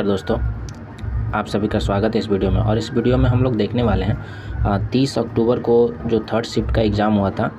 दोस्तों, आप सभी का स्वागत है इस वीडियो में। और इस वीडियो में हम लोग देखने वाले हैं 30 अक्टूबर को जो थर्ड शिफ्ट का एग्ज़ाम हुआ था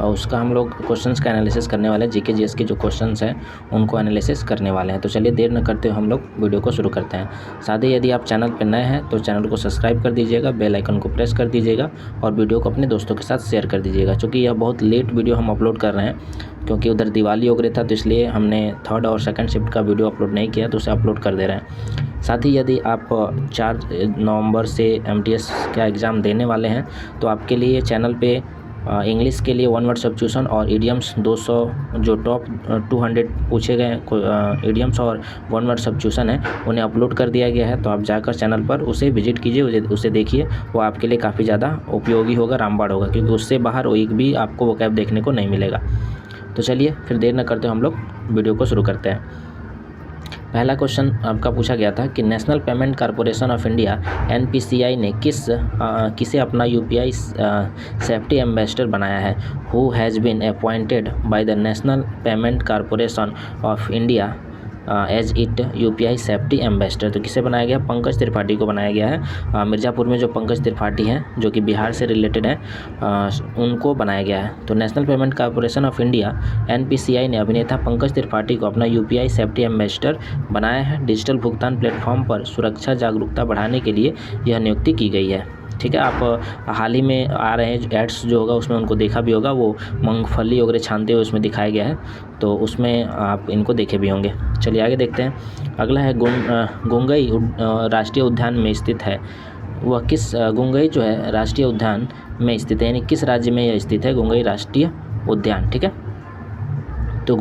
और उसका हम लोग क्वेश्चंस का एनालिसिस करने वाले हैं। जीके जीएस के जो क्वेश्चंस हैं उनको एनालिसिस करने वाले हैं। तो चलिए देर न करते हुए हम लोग वीडियो को शुरू करते हैं। साथ ही यदि आप चैनल पर नए हैं तो चैनल को सब्सक्राइब कर दीजिएगा, बेल आइकन को प्रेस कर दीजिएगा और वीडियो को अपने दोस्तों के साथ शेयर कर दीजिएगा। चूँकि यह बहुत लेट वीडियो हम अपलोड कर रहे हैं क्योंकि उधर दिवाली वगैरह था, तो इसलिए हमने थर्ड और सेकंड शिफ्ट का वीडियो अपलोड नहीं किया, तो उसे अपलोड कर दे रहे हैं। साथ ही यदि आप 4 नवंबर से एमटीएस का एग्ज़ाम देने वाले हैं तो आपके लिए चैनल पे इंग्लिश के लिए 1 वर्ड सब्स्टिट्यूशन और इडियम्स 200 जो टॉप 200 पूछे गए इडियम्स और 1 वर्ड सब्स्टिट्यूशन है उन्हें अपलोड कर दिया गया है। तो आप जाकर चैनल पर उसे विजिट कीजिए, उसे देखिए, वो आपके लिए काफ़ी ज़्यादा उपयोगी होगा, रामबाण होगा, क्योंकि उससे बाहर एक भी आपको वोकैब देखने को नहीं मिलेगा। तो चलिए फिर देर न करते हम लोग वीडियो को शुरू करते हैं। पहला क्वेश्चन आपका पूछा गया था कि National Payment Corporation of India NPCI ने किसे अपना यूपीआई सेफ्टी एम्बेसडर बनाया है। Who has been appointed by the National Payment Corporation of India as it UPI safety ambassador. तो किसे बनाया गया? पंकज त्रिपाठी को बनाया गया है। मिर्ज़ापुर में जो पंकज त्रिपाठी हैं जो कि बिहार से रिलेटेड हैं, उनको बनाया गया है। तो national Payment Corporation of India NPCI ने अभिनेता पंकज त्रिपाठी को अपना यूपीआई सेफ्टी एम्बेसडर बनाया है। डिजिटल भुगतान प्लेटफॉर्म पर सुरक्षा जागरूकता बढ़ाने के लिए यह नियुक्ति की गई है। ठीक है, आप हाल ही में आ रहे हैं एड्स जो होगा उसमें उनको देखा भी होगा, वो मूंगफली वगैरह छानते हुए उसमें दिखाया गया है, तो उसमें आप इनको देखे भी होंगे। चलिए आगे देखते हैं। अगला है गुंगई राष्ट्रीय उद्यान में स्थित है। वह किस गुंगई जो है राष्ट्रीय उद्यान में स्थित है, यानी किस राज्य में यह स्थित है गुंगई राष्ट्रीय उद्यान। ठीक है, तो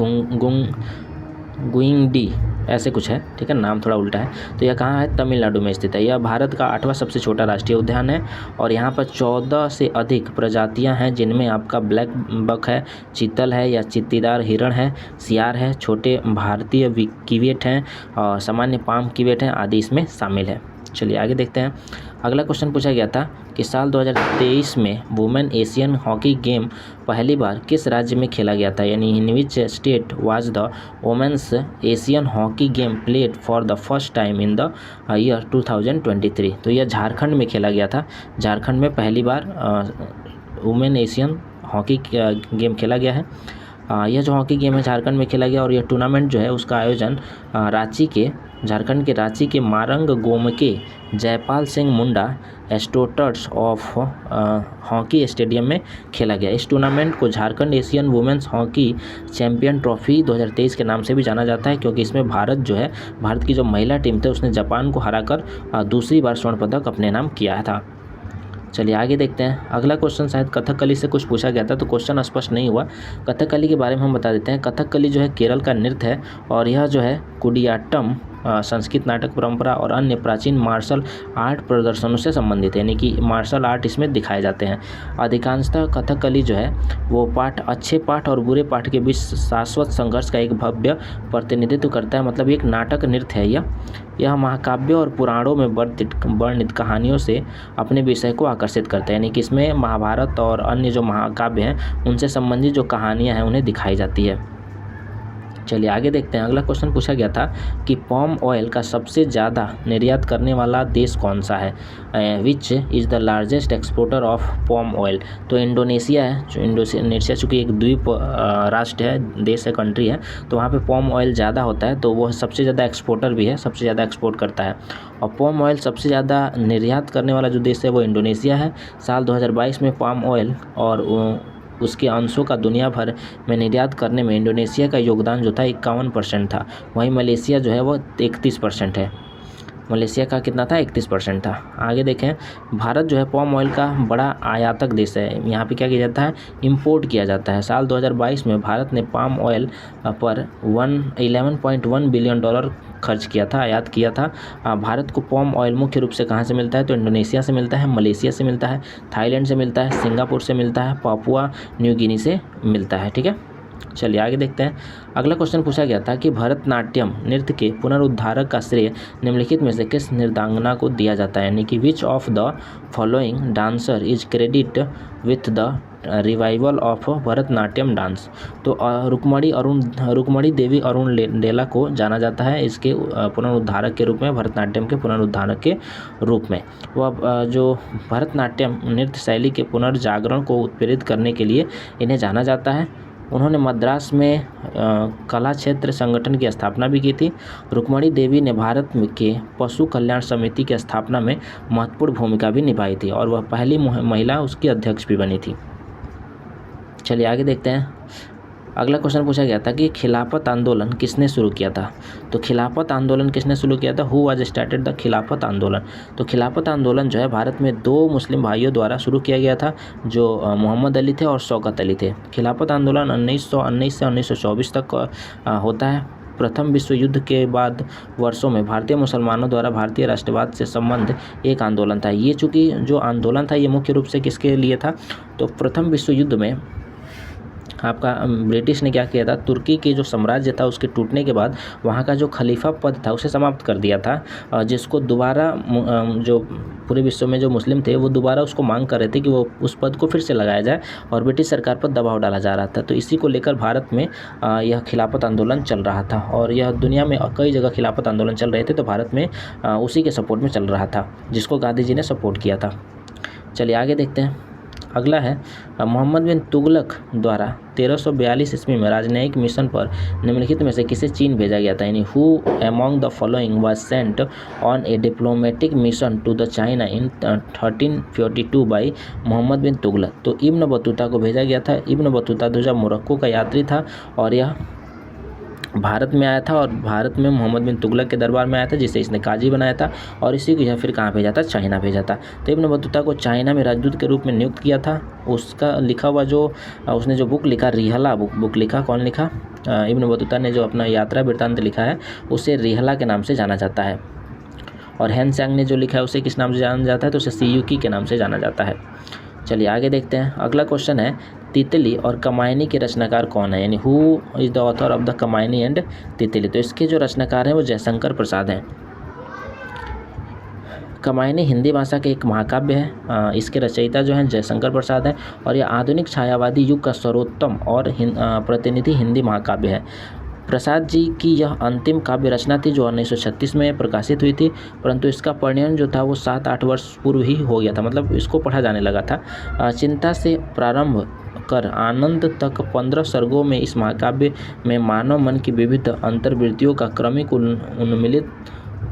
गुइंगडी ऐसे कुछ है, ठीक है, नाम थोड़ा उल्टा है। तो यह कहाँ है? तमिलनाडु में स्थित है। यह भारत का 8वां सबसे छोटा राष्ट्रीय उद्यान है और यहाँ पर 14 से अधिक प्रजातियाँ हैं, जिनमें आपका ब्लैक बक है, चीतल है या चित्तीदार हिरण है, सियार है, छोटे भारतीय कीवेट हैं और सामान्य पाम कीवेट हैं आदि इसमें शामिल है। चलिए आगे देखते हैं। अगला क्वेश्चन पूछा गया था कि साल 2023 में वुमेन एशियन हॉकी गेम पहली बार किस राज्य में खेला गया था, यानी in which state was the women's Asian hockey game played for the first time in the year 2023। तो यह झारखंड में खेला गया था। झारखंड में पहली बार वुमेन एशियन हॉकी गेम खेला गया है। यह जो हॉकी गेम है झारखंड में खेला गया और यह टूर्नामेंट जो है उसका आयोजन झारखंड के रांची के Marang Gomke Jaipal Singh Munda astroturf of hockey stadium में खेला गया। इस टूर्नामेंट को Jharkhand Asian women's hockey champion trophy 2023 के नाम से भी जाना जाता है, क्योंकि इसमें भारत की जो महिला टीम थी उसने जापान को हराकर दूसरी बार स्वर्ण पदक अपने नाम किया था। चलिए आगे देखते हैं। अगला क्वेश्चन शायद कथकली से कुछ पूछा गया था, तो क्वेश्चन स्पष्ट नहीं हुआ। कथकली के बारे में हम बता देते हैं। कथकली जो है केरल का नृत्य है और यह जो है कुडियाट्टम संस्कृत नाटक परंपरा और अन्य प्राचीन मार्शल आर्ट प्रदर्शनों से संबंधित है, यानी कि मार्शल आर्ट इसमें दिखाए जाते हैं। अधिकांशतः कथकली जो है वो अच्छे पाठ और बुरे पाठ के बीच शाश्वत संघर्ष का एक भव्य प्रतिनिधित्व करता है। मतलब एक नाटक नृत्य है यह महाकाव्य और पुराणों में वर्णित कहानियों से अपने विषय को आकर्षित करता है, यानी कि इसमें महाभारत और अन्य जो महाकाव्य हैं उनसे संबंधित जो कहानियाँ हैं उन्हें दिखाई जाती है। चलिए आगे देखते हैं। अगला क्वेश्चन पूछा गया था कि पाम ऑयल का सबसे ज़्यादा निर्यात करने वाला देश कौन सा है। Which is the largest exporter of palm oil. तो इंडोनेशिया है। जो इंडोनेशिया चूँकि एक द्वीप राष्ट्र है, देश है, कंट्री है, तो वहाँ पे पाम ऑयल ज़्यादा होता है, तो वह सबसे ज़्यादा एक्सपोर्टर भी है, सबसे ज़्यादा एक्सपोर्ट करता है। और पाम ऑयल सबसे ज़्यादा निर्यात करने वाला जो देश है वो इंडोनेशिया है। साल 2022 में पाम ऑयल और उसके अंशों का दुनिया भर में निर्यात करने में इंडोनेशिया का योगदान जो था 51% था। वहीं मलेशिया जो है वो 31% है। मलेशिया का कितना था? 31% था। आगे देखें, भारत जो है पाम ऑयल का बड़ा आयातक देश है। यहाँ पे क्या किया जाता है? इंपोर्ट किया जाता है। साल 2022 में भारत ने पाम ऑयल पर 11.1 बिलियन डॉलर खर्च किया था, आयात किया था। भारत को पाम ऑयल मुख्य रूप से कहाँ से मिलता है? तो इंडोनेशिया से मिलता है, मलेशिया से मिलता है, थाईलैंड से मिलता है, सिंगापुर से मिलता है, पापुआ न्यू गिनी से मिलता है। ठीक है, चलिए आगे देखते हैं। अगला क्वेश्चन पूछा गया था कि भरतनाट्यम नृत्य के पुनरुद्धारक का श्रेय निम्नलिखित में से किस नृत्यांगना को दिया जाता है, यानी कि विच of the following dancer is credit with the revival of Bharatanatyam dance. तो रुक्मणी देवी अरुण डेला को जाना जाता है इसके पुनरुद्धारक के रूप में, भरतनाट्यम के पुनरुद्धारक के रूप में। वह जो भरतनाट्यम नृत्य शैली के पुनर्जागरण को उत्प्रेरित करने के लिए इन्हें जाना जाता है। उन्होंने मद्रास में कला क्षेत्र संगठन की स्थापना भी की थी। रुक्मणी देवी ने भारत के पशु कल्याण समिति की स्थापना में महत्वपूर्ण भूमिका भी निभाई थी और वह पहली महिला उसकी अध्यक्ष भी बनी थी। चलिए आगे देखते हैं। अगला क्वेश्चन पूछा गया था कि खिलाफत आंदोलन किसने शुरू किया था। तो खिलाफत आंदोलन किसने शुरू किया था, हु वाज स्टार्टेड द खिलाफत आंदोलन। तो खिलाफत आंदोलन जो है भारत में दो मुस्लिम भाइयों द्वारा शुरू किया गया था, जो मोहम्मद अली थे और शौकत अली थे। खिलाफत आंदोलन 1919 से 1924 तक होता है। प्रथम विश्व युद्ध के बाद वर्षों में भारतीय मुसलमानों द्वारा भारतीय राष्ट्रवाद से संबंध एक आंदोलन था। ये चूँकि जो आंदोलन था ये मुख्य रूप से किसके लिए था, तो प्रथम विश्व युद्ध में आपका ब्रिटिश ने क्या किया था, तुर्की के जो साम्राज्य था उसके टूटने के बाद वहाँ का जो खलीफा पद था उसे समाप्त कर दिया था, जिसको दोबारा जो पूरे विश्व में जो मुस्लिम थे वो दोबारा उसको मांग कर रहे थे कि वो उस पद को फिर से लगाया जाए और ब्रिटिश सरकार पर दबाव डाला जा रहा था। तो इसी को लेकर भारत में यह खिलाफत आंदोलन चल रहा था और यह दुनिया में कई जगह खिलाफत आंदोलन चल रहे थे, तो भारत में उसी के सपोर्ट में चल रहा था जिसको गांधी जी ने सपोर्ट किया था। चलिए आगे देखते हैं। अगला है मोहम्मद बिन तुगलक द्वारा 1342 ईस्वी में राजनयिक मिशन पर निम्नलिखित में से किसे चीन भेजा गया था, यानी who among the following was sent on a diplomatic mission to the China in 1342 by Mohammad bin Tughlaq. तो इब्न बतूता को भेजा गया था। इब्न बतूता दूसरा मोरक्को का यात्री था और यह भारत में आया था और भारत में मोहम्मद बिन तुगलक के दरबार में आया था, जिसे इसने काजी बनाया था और इसी को यह फिर कहाँ भेजा था, चाइना भेजा था। तो इब्न बतूता को चाइना में राजदूत के रूप में नियुक्त किया था। उसका लिखा हुआ जो उसने जो बुक लिखा, रिहला बुक लिखा, कौन लिखा, इब्न बतूता ने जो अपना यात्रा वृत्तांत लिखा है उसे रिहला के नाम से जाना जाता है। और हैन सांग ने जो लिखा है उसे किस नाम से जाना जाता है, तो उसे सियुकी के नाम से जाना जाता है। चलिए आगे देखते हैं। अगला क्वेश्चन है तितली और कमायनी के रचनाकार कौन है, यानी who is the author of the Kamayani and तितली। तो इसके जो रचनाकार हैं वो जयशंकर प्रसाद हैं। कमायनी हिंदी भाषा के एक महाकाव्य है। इसके रचयिता जो हैं जयशंकर प्रसाद हैं और यह आधुनिक छायावादी युग का सर्वोत्तम और प्रतिनिधि हिंदी महाकाव्य है। प्रसाद जी की यह अंतिम काव्य रचना थी जो 1936 में प्रकाशित हुई थी, परंतु इसका परिणयन जो था वो 7-8 वर्ष पूर्व ही हो गया था, मतलब इसको पढ़ा जाने लगा था। चिंता से प्रारंभ कर आनंद तक 15 सर्गों में इस महाकाव्य में मानव मन की विविध अंतर्वृत्तियों का क्रमिक उन्मिलित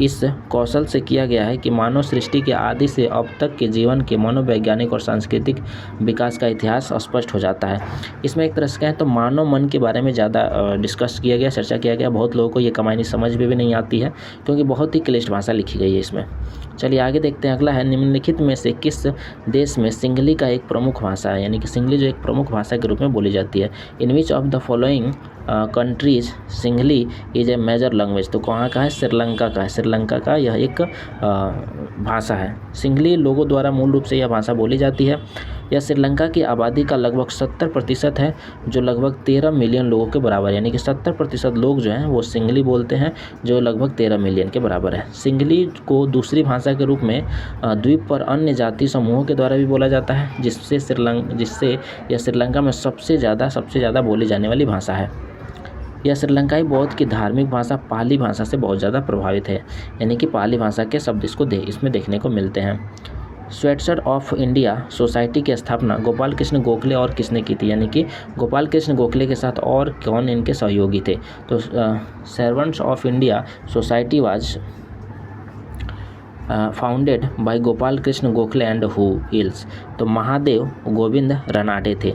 इस कौशल से किया गया है कि मानव सृष्टि के आदि से अब तक के जीवन के मनोवैज्ञानिक और सांस्कृतिक विकास का इतिहास स्पष्ट हो जाता है। इसमें एक तरह से कहें तो मानव मन के बारे में ज़्यादा डिस्कस किया गया, चर्चा किया गया। बहुत लोगों को ये कमायनी समझ में भी नहीं आती है क्योंकि बहुत ही क्लिष्ट भाषा लिखी गई है इसमें। चलिए आगे देखते हैं। अगला है निम्नलिखित में से किस देश में सिंगली का एक प्रमुख भाषा है, यानी कि सिंगली जो एक प्रमुख भाषा के रूप में बोली जाती है। In which of the following countries singly is a major language. तो कहाँ का है, श्रीलंका का है। श्रीलंका का यह एक भाषा है। सिंगली लोगों द्वारा मूल रूप से यह भाषा बोली जाती है। यह श्रीलंका की आबादी का लगभग 70% है, जो लगभग 13 मिलियन लोगों के बराबर है। यानी कि 70% लोग जो हैं वो सिंगली बोलते हैं, जो लगभग 13 मिलियन के बराबर है। सिंगली को दूसरी भाषा के रूप में द्वीप पर अन्य जाति समूहों के द्वारा भी बोला जाता है, जिससे यह श्रीलंका में सबसे ज़्यादा बोली जाने वाली भाषा है। यह श्रीलंकाई बौद्ध की धार्मिक भाषा पाली भाषा से बहुत ज़्यादा प्रभावित है, यानी कि पाली भाषा के शब्द इसमें देखने को मिलते हैं। स्वेटशर्ट ऑफ इंडिया सोसाइटी की स्थापना गोपाल कृष्ण गोखले और किसने की थी, यानी कि गोपाल कृष्ण गोखले के साथ और कौन इनके सहयोगी थे। तो servants of India society was founded by Gopal Krishna Gokhale and who ills. तो महादेव गोविंद रनाडे थे।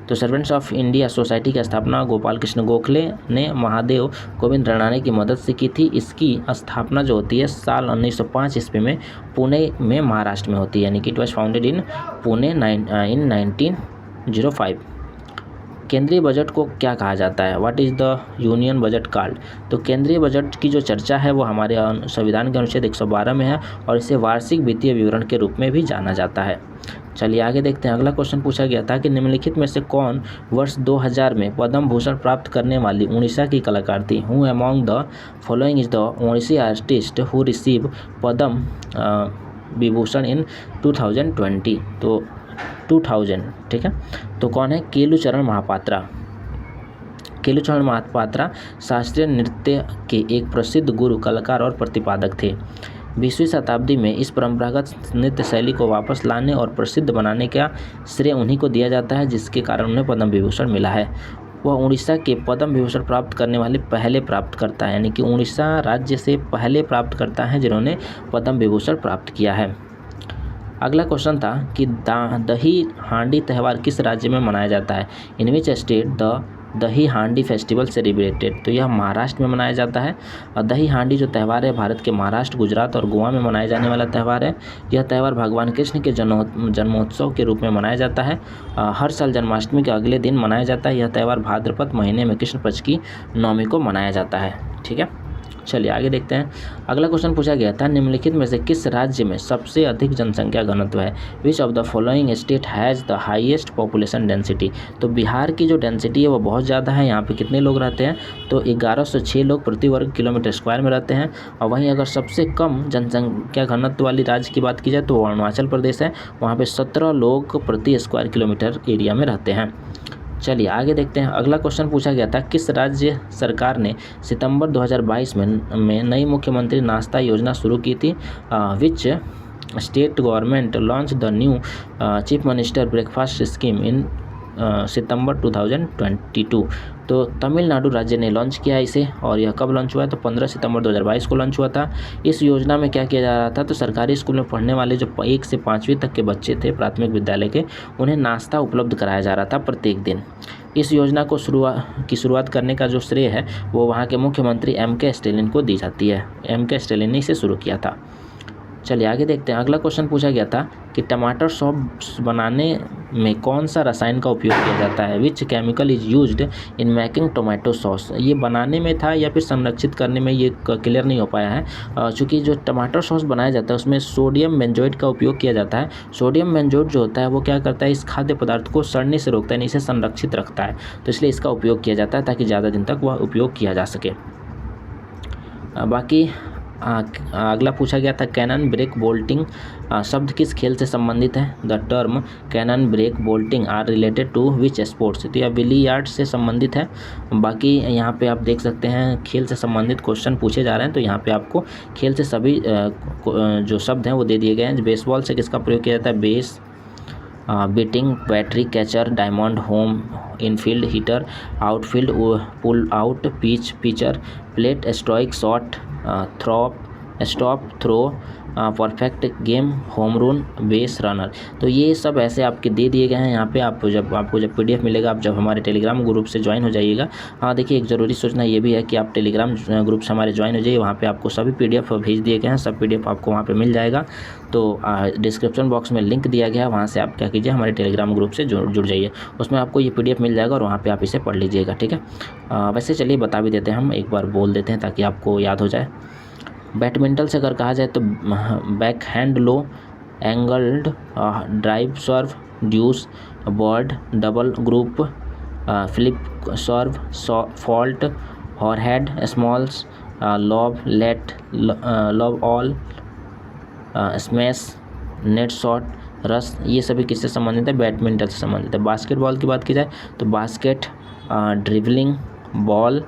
तो सर्वेंट्स ऑफ इंडिया सोसाइटी की स्थापना गोपाल कृष्ण गोखले ने महादेव गोविंद रनाडे की मदद से की थी। इसकी स्थापना जो होती है साल 1905 ईस्वी में पुणे में महाराष्ट्र में होती है, यानी कि it was founded in Pune in 1905। केंद्रीय बजट को क्या कहा जाता है? What is the union budget called? तो केंद्रीय बजट की जो चर्चा है वो हमारे संविधान के अनुच्छेद 112 में है और इसे वार्षिक वित्तीय विवरण के रूप में भी जाना जाता है। चलिए आगे देखते हैं। अगला क्वेश्चन पूछा गया था कि निम्नलिखित में से कौन वर्ष 2000 में पद्म भूषण प्राप्त करने वाली उड़ीसा की कलाकार थी? Who among the following is the Odissi artist who receive Padma Vibhushan in 2020? तो 2000, ठीक है। तो कौन है? केलुचरण महापात्रा। केलुचरण महापात्रा शास्त्रीय नृत्य के एक प्रसिद्ध गुरु, कलाकार और प्रतिपादक थे। 20वीं शताब्दी में इस परंपरागत नृत्य शैली को वापस लाने और प्रसिद्ध बनाने का श्रेय उन्हीं को दिया जाता है, जिसके कारण उन्हें पद्म विभूषण मिला है। वह उड़ीसा के पद्म विभूषण प्राप्त करने वाले पहले प्राप्तकर्ता हैं, यानी कि उड़ीसा राज्य से पहले प्राप्तकर्ता हैं जिन्होंने पद्म विभूषण प्राप्त किया है। अगला क्वेश्चन था कि दही हांडी त्यौहार किस राज्य में मनाया जाता है? इन विच स्टेट द दही हांडी फेस्टिवल सेलिब्रेटेड? तो यह महाराष्ट्र में मनाया जाता है। और दही हांडी जो त्यौहार है भारत के महाराष्ट्र, गुजरात और गोवा में मनाए जाने वाला त्यौहार है। यह त्यौहार भगवान कृष्ण के जन्मोत्सव के रूप में मनाया जाता है। हर साल जन्माष्टमी के अगले दिन मनाया जाता है। यह त्यौहार भाद्रपद महीने में कृष्ण पक्ष की नवमी को मनाया जाता है, ठीक है। चलिए आगे देखते हैं। अगला क्वेश्चन पूछा गया था निम्नलिखित में से किस राज्य में सबसे अधिक जनसंख्या घनत्व है? विच of the following state has the highest population density? तो बिहार की जो डेंसिटी है वो बहुत ज़्यादा है। यहाँ पे कितने लोग रहते हैं? तो 1106 लोग प्रति वर्ग किलोमीटर स्क्वायर में रहते हैं। और वहीं अगर सबसे कम जनसंख्या घनत्व वाली राज्य की बात की जाए तो अरुणाचल प्रदेश है। वहाँ पर 17 लोग प्रति स्क्वायर किलोमीटर एरिया में रहते हैं। चलिए आगे देखते हैं। अगला क्वेश्चन पूछा गया था किस राज्य सरकार ने सितंबर 2022 में नई मुख्यमंत्री नाश्ता योजना शुरू की थी? Which state government launch the new chief minister breakfast scheme in September 2022? तो तमिलनाडु राज्य ने लॉन्च किया इसे। और यह कब लॉन्च हुआ है? तो 15 सितंबर 2022 को लॉन्च हुआ था। इस योजना में क्या किया जा रहा था? तो सरकारी स्कूल में पढ़ने वाले जो 1 से 5वीं तक के बच्चे थे प्राथमिक विद्यालय के, उन्हें नाश्ता उपलब्ध कराया जा रहा था प्रत्येक दिन। इस योजना को शुरुआत करने का जो श्रेय है वो वहाँ के मुख्यमंत्री M.K. स्टैलिन को दी जाती है। M.K. स्टैलिन ने इसे शुरू किया था। चलिए आगे देखते हैं। अगला क्वेश्चन पूछा गया था कि टमाटर सॉस बनाने में कौन सा रसायन का उपयोग किया जाता है? Which chemical is used in making tomato sauce? ये बनाने में था या फिर संरक्षित करने में, ये क्लियर नहीं हो पाया है। चूँकि जो टमाटर सॉस बनाया जाता है उसमें सोडियम बेंजोएट का उपयोग किया जाता है। सोडियम बेंजोएट जो होता है वो क्या करता है? इस खाद्य पदार्थ को सड़ने से रोकता है, इसे संरक्षित रखता है। तो इसलिए इसका उपयोग किया जाता है ताकि ज़्यादा दिन तक वह उपयोग किया जा सके। बाकी अगला पूछा गया था कैनन ब्रेक बोल्टिंग शब्द किस खेल से संबंधित है? The term cannon break bolting are related to which sports? तो यह बिलियर्ड से संबंधित है। बाकी यहाँ पे आप देख सकते हैं खेल से संबंधित क्वेश्चन पूछे जा रहे हैं, तो यहाँ पे आपको खेल से सभी जो शब्द हैं वो दे दिए गए हैं। बेसबॉल से किसका प्रयोग किया जाता है? Base, beating, battery, catcher, diamond, home, infield, hitter, outfield, pull out, pitch, pitcher, plate, strike, shot, stop, throw, perfect game, home run, base runner. तो ये सब ऐसे आपके दे दिए गए हैं। यहाँ पे आपको जब PDF मिलेगा, आप जब हमारे टेलीग्राम ग्रुप से ज्वाइन हो जाइएगा। हाँ देखिए, एक ज़रूरी सूचना ये भी है कि आप टेलीग्राम ग्रुप से हमारे ज्वाइन हो जाइए। वहाँ पे आपको सभी PDF भेज दिए गए हैं, सब PDF आपको वहाँ पे मिल जाएगा। तो डिस्क्रिप्शन बॉक्स में लिंक दिया गया है, वहाँ से आप क्या कीजिए, हमारे टेलीग्राम ग्रुप से जुड़ जाइए। उसमें आपको ये PDF मिल जाएगा और वहाँ पर आप इसे पढ़ लीजिएगा, ठीक है। वैसे चलिए बता भी देते हैं, हम एक बार बोल देते हैं ताकि आपको याद हो जाए। बैडमिंटन से अगर कहा जाए तो back hand low, angled drive serve, deuce, bird, double group, flip serve, fault, overhead, smalls, lob, let, lob all, smash, net shot, rush, ये सभी किससे संबंधित है? बैडमिंटन से संबंधित है। बास्केटबॉल की बात की जाए तो basket, dribbling, ball,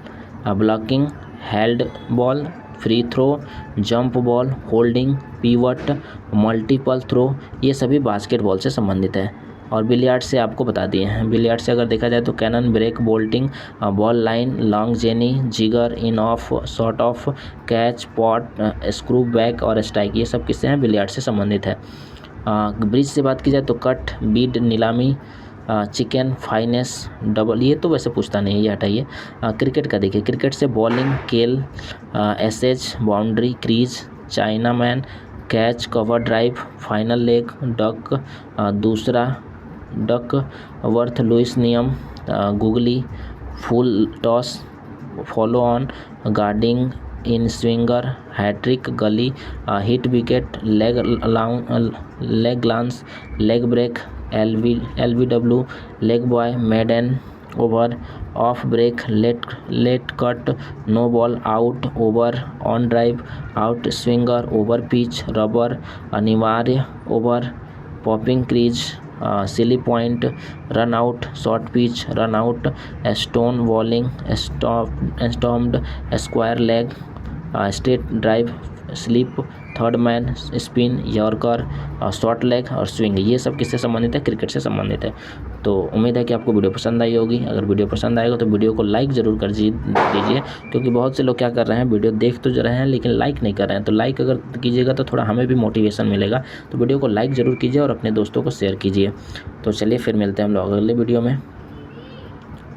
blocking, held ball, free throw, jump ball, holding, pivot, multiple throw, ये सभी बास्केटबॉल से संबंधित है। और बिलियर्ड से आपको बता दिए हैं। बिलियर्ड से अगर देखा जाए तो cannon break bolting, ball line, long jenny, jigger, in off, shot off, catch, pot, screw back और स्ट्राइक, ये सब किससे हैं? बिलियर्ड से संबंधित है। ब्रिज से बात की जाए तो कट, बीड, नीलामी, चिकन, फाइनेस, डबल, ये तो वैसे पूछता नहीं है, ये हटाइए। क्रिकेट का देखिए, क्रिकेट से bowling, kale, aces, boundary, crease, chinaman, catch, cover drive, fine leg, duck, doosra Duckworth Lewis नियम, googly, full toss, follow on, guarding inswinger, hat trick, gully, hit wicket, leg glance, leg break, LBW, leg bye, maiden over, off break, late cut, no ball, out, over, on drive, outswinger, over pitch, rubber, अनिवार्य, over, popping crease, silly point, run out, short pitch, run out, stone bowling, स्टॉम्प्ड, square leg, straight drive, slip, third man, spin, yorker, short leg और swing. ये सब किससे संबंधित है? Cricket से संबंधित है। तो उम्मीद है कि आपको वीडियो पसंद आई होगी। अगर वीडियो पसंद आएगा तो वीडियो को लाइक ज़रूर कर दीजिए, क्योंकि बहुत से लोग क्या कर रहे हैं, वीडियो देख तो रहे हैं लेकिन लाइक नहीं कर रहे हैं। तो लाइक अगर कीजिएगा तो थोड़ा हमें भी मोटिवेशन मिलेगा। तो वीडियो को लाइक ज़रूर कीजिए और अपने दोस्तों को शेयर कीजिए। तो चलिए फिर मिलते हैं हम लोग अगले वीडियो में।